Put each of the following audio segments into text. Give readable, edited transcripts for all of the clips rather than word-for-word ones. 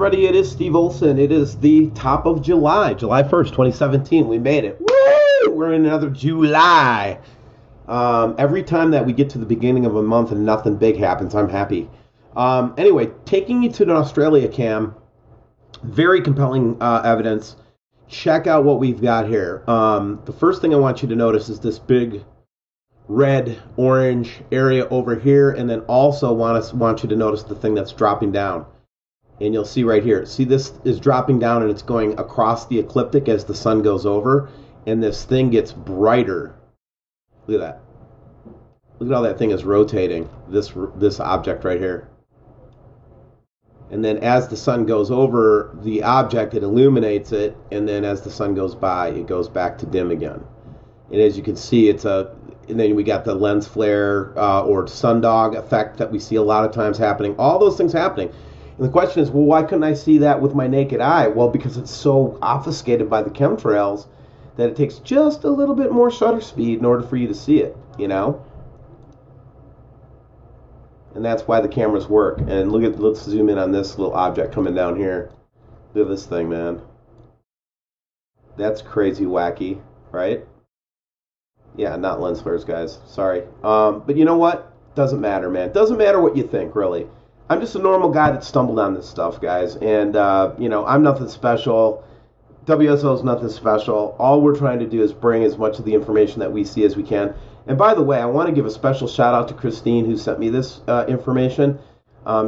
Everybody, it is Steve Olson. It is the top of July, July 1st, 2017. We made it. Woo! We're in another July. Every time that we get to the beginning of a month and nothing big happens, I'm happy. Anyway, taking you to an Australia cam. Very compelling evidence. Check out what we've got here. The first thing I want you to notice is this big red, orange area over here, and then also want you to notice the thing that's dropping down. And you'll see right here. See, this is dropping down and it's going across the ecliptic as the sun goes over, and this thing gets brighter. Look at that. Look at how that thing is rotating, this object right here. And then as the sun goes over the object, it illuminates it, and then as the sun goes by, it goes back to dim again. And as you can see, and then we got the lens flare or sundog effect that we see a lot of times happening. All those things happening. And the question is, well, why couldn't I see that with my naked eye? Well, because it's so obfuscated by the chemtrails that it takes just a little bit more shutter speed in order for you to see it, you know? And that's why the cameras work. And let's zoom in on this little object coming down here. Look at this thing, man. That's crazy wacky, right? Yeah, not lens flares, guys. Sorry. But you know what? Doesn't matter, man. Doesn't matter what you think, really. I'm just a normal guy that stumbled on this stuff, guys. And, I'm nothing special. WSO is nothing special. All we're trying to do is bring as much of the information that we see as we can. And by the way, I want to give a special shout out to Christine, who sent me this information.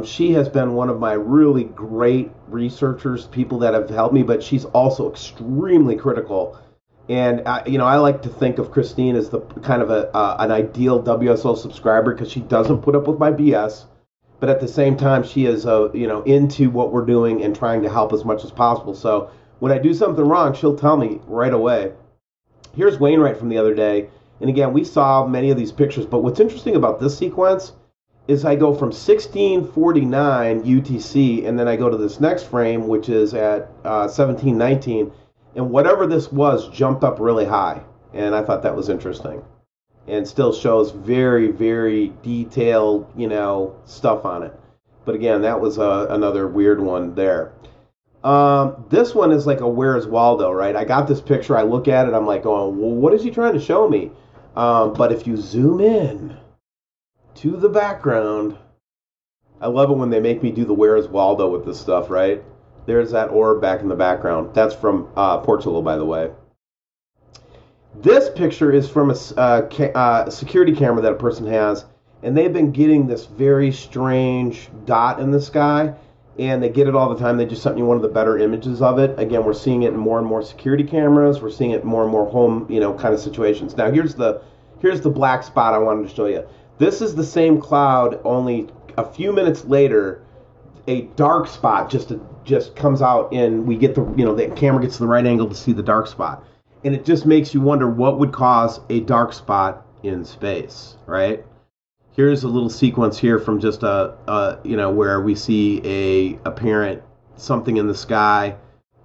She has been one of my really great researchers, people that have helped me, but she's also extremely critical. And, I like to think of Christine as the kind of an ideal WSO subscriber, because she doesn't put up with my BS. But at the same time, she is, into what we're doing and trying to help as much as possible. So when I do something wrong, she'll tell me right away. Here's Wainwright from the other day. And again, we saw many of these pictures. But what's interesting about this sequence is I go from 1649 UTC, and then I go to this next frame, which is at 1719. And whatever this was jumped up really high. And I thought that was interesting. And still shows very, very detailed, stuff on it. But again, that was another weird one there. This one is like a Where's Waldo, right? I got this picture, I look at it, I'm like going, well, what is he trying to show me? But if you zoom in to the background, I love it when they make me do the Where's Waldo with this stuff, right? There's that orb back in the background. That's from Portugal, by the way. This picture is from a security camera that a person has, and they've been getting this very strange dot in the sky, and they get it all the time. They just sent me one of the better images of it. Again, we're seeing it in more and more security cameras. We're seeing it in more and more home, kind of situations. Now, here's the black spot I wanted to show you. This is the same cloud, only a few minutes later, a dark spot just comes out, and we get the camera gets the right angle to see the dark spot. And it just makes you wonder what would cause a dark spot in space, right? Here's a little sequence here from just where we see a apparent something in the sky,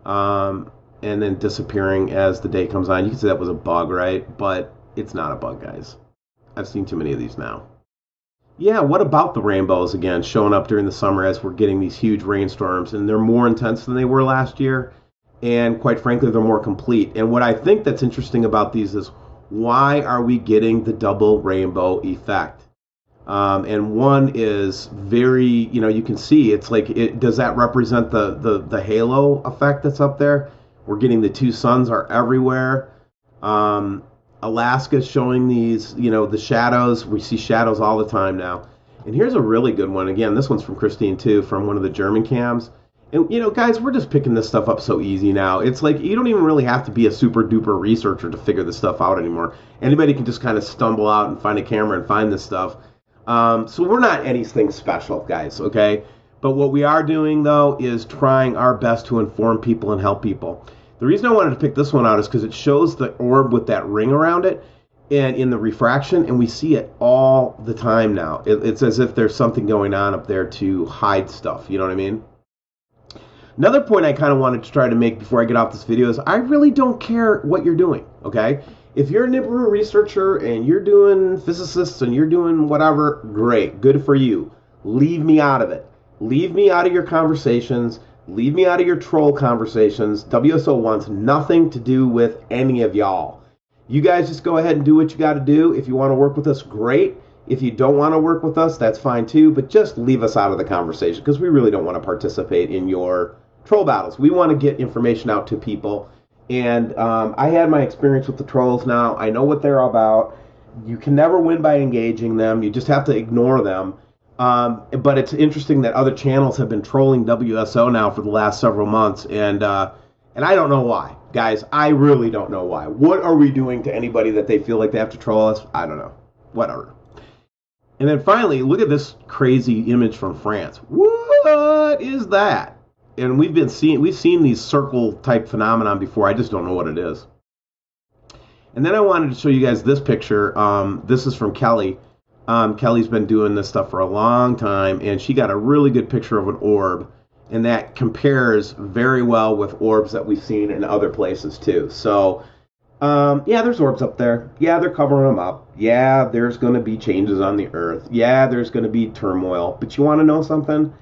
and then disappearing as the day comes on. You can see that was a bug, right? But it's not a bug, guys. I've seen too many of these now. Yeah, what about the rainbows again showing up during the summer as we're getting these huge rainstorms, and they're more intense than they were last year? And quite frankly, they're more complete. And what I think that's interesting about these is, why are we getting the double rainbow effect? And one is very, you can see, it's like, does that represent the halo effect that's up there? We're getting the two suns are everywhere. Alaska's showing these, the shadows. We see shadows all the time now. And here's a really good one. Again, this one's from Christine, too, from one of the German cams. And, guys, we're just picking this stuff up so easy now. It's like you don't even really have to be a super-duper researcher to figure this stuff out anymore. Anybody can just kind of stumble out and find a camera and find this stuff. So we're not anything special, guys, okay? But what we are doing, though, is trying our best to inform people and help people. The reason I wanted to pick this one out is because it shows the orb with that ring around it and in the refraction, and we see it all the time now. It's as if there's something going on up there to hide stuff, you know what I mean? Another point I kind of wanted to try to make before I get off this video is I really don't care what you're doing, okay? If you're a NIBIRU researcher and you're doing physicists and you're doing whatever, great, good for you. Leave me out of it. Leave me out of your conversations. Leave me out of your troll conversations. WSO wants nothing to do with any of y'all. You guys just go ahead and do what you got to do. If you want to work with us, great. If you don't want to work with us, that's fine too. But just leave us out of the conversation because we really don't want to participate in your troll battles. We want to get information out to people. And I had my experience with the trolls now. I know what they're about. You can never win by engaging them. You just have to ignore them. But it's interesting that other channels have been trolling WSO now for the last several months. And I don't know why. Guys, I really don't know why. What are we doing to anybody that they feel like they have to troll us? I don't know. Whatever. And then finally, look at this crazy image from France. What is that? And we've seen these circle type phenomenon before. I just don't know what it is. And then I wanted to show you guys this picture. This is from Kelly. Kelly's been doing this stuff for a long time, and she got a really good picture of an orb. And that compares very well with orbs that we've seen in other places too. So, yeah, there's orbs up there. Yeah, they're covering them up. Yeah, there's going to be changes on the Earth. Yeah, there's going to be turmoil. But you want to know something?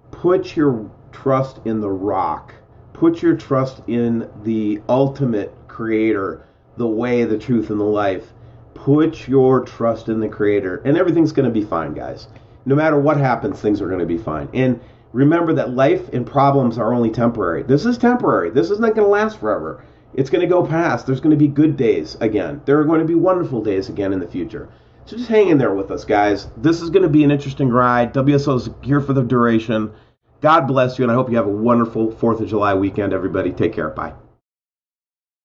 Put your trust in the rock. Put your trust in the ultimate creator, the way, the truth, and the life. Put your trust in the creator, and everything's going to be fine, guys. No matter what happens, things are going to be fine. And remember that life and problems are only temporary. This is temporary. This is not going to last forever. It's going to go past. There's going to be good days again. There are going to be wonderful days again in the future. So just hang in there with us, guys. This is going to be an interesting ride. WSO is here for the duration. God bless you, and I hope you have a wonderful 4th of July weekend, everybody. Take care. Bye.